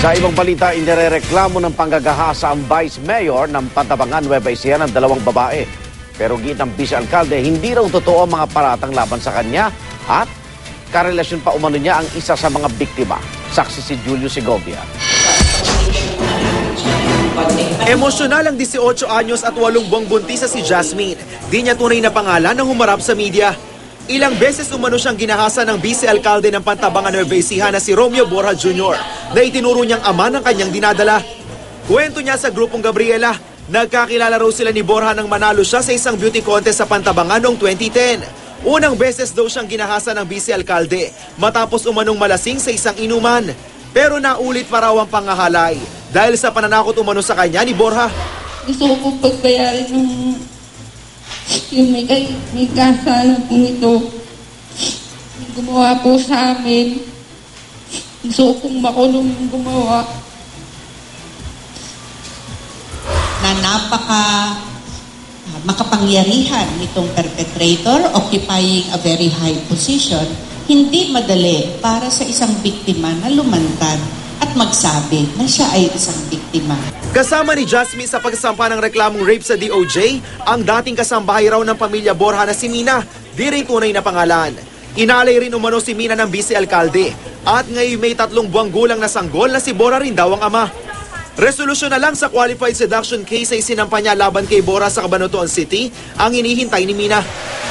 Sa ibang balita, inirereklamo ng panggagahasa ang Vice Mayor ng Pantabangan, Nueva Ecija ng dalawang babae. Pero git ng Vice-Alcalde, hindi raw totoo ang mga paratang laban sa kanya at karelasyon pa umano niya ang isa sa mga biktima. Saksi si Julio Segovia. Emosyonal ang 18 anyos at 8 buwang buntis si Jasmine. Di niya tunay na pangalan nang humarap sa media. Ilang beses umano siyang ginahasa ng Vice-Alcalde ng Pantabangan, Nueva Ecija na si Romeo Borja Jr. na itinuro niyang ama ng kanyang dinadala. Kwento niya sa grupong Gabriela, nagkakilala raw sila ni Borja nang manalo siya sa isang beauty contest sa Pantabangan noong 2010. Unang beses daw siyang ginahasa ng Vice-Alcalde matapos umanong malasing sa isang inuman. Pero naulit pa raw ang pangahalay dahil sa pananakot umano sa kanya ni Borja. Gusto ko pong pagbayarin yung may kasala po nito. Yung gumawa po sa amin. Gusto ko pong makulong yung gumawa. Na makapangyarihan nitong perpetrator, occupying a very high position, hindi madali para sa isang biktima na lumantad at magsabi na siya ay isang biktima. Kasama ni Jasmine sa pagsasampa ng reklamong rape sa DOJ, ang dating kasambahay raw ng pamilya Borja na si Mina, di rin tunay na pangalan. Inalay rin umano si Mina ng Vice-Alcalde at ngayon may 3 buwang gulang na sanggol na si Borja rin daw ang ama. Resolusyon na lang sa qualified seduction case ay sinampa niya laban kay Borja sa Cabanatuan City ang hinihintay ni Mina.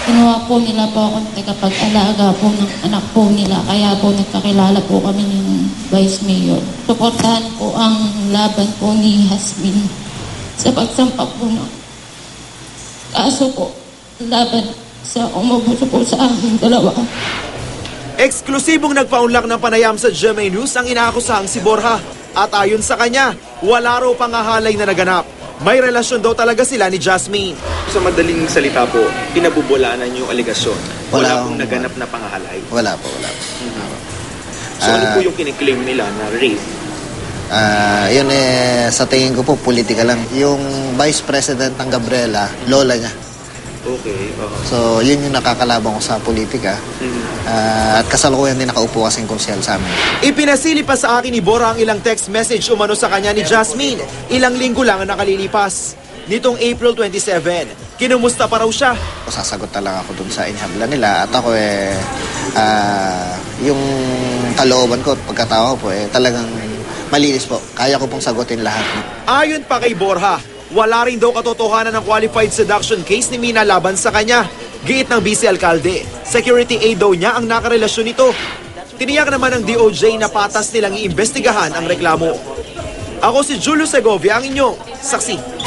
Kinuha po nila po akong tagapag-alaga po ng anak po nila. Kaya po nagkakilala po kami ng Vice Mayor. Suportahan po ang laban po ni Jasmine sa pagsampa po ng kaso po laban sa umubuso po sa aming dalawa. Eksklusibong nagpaunlak ng panayam sa GMA News ang inaakusahang si Borja. At ayon sa kanya, wala raw pangahalay na naganap. May relasyon daw talaga sila ni Jasmine. Sa madaling salita po, pinabubulaanan yung aligasyon. Wala pong naganap na pangahalay. Wala po. So ano po yung kiniklaim nila na rape? Yun sa tingin ko po, politika lang. Yung Vice President ng Gabriela, lola niya. Okay. So yun yung nakakalaban ko sa politika. At kasalukuyan din nakaupo kasing konsyel sa amin. Ipinasili pa sa akin ni Borja ang ilang text message umano sa kanya ni Jasmine. Ilang linggo lang ang nakalilipas. Nitong April 27, kinumusta pa raw siya. Sasagot na lang ako dun sa inhabla nila at ako yung kalooban ko at pagkatao ko talagang malinis po. Kaya ko pong sagutin lahat. Ayon pa kay Borja, wala rin daw katotohanan ng qualified seduction case ni Mina laban sa kanya. Giit ng Vice-Alcalde, security aid daw niya ang nakarelasyon nito. Tiniyak naman ng DOJ na patas nilang iimbestigahan ang reklamo. Ako si Julio Segovia, ang inyong saksi.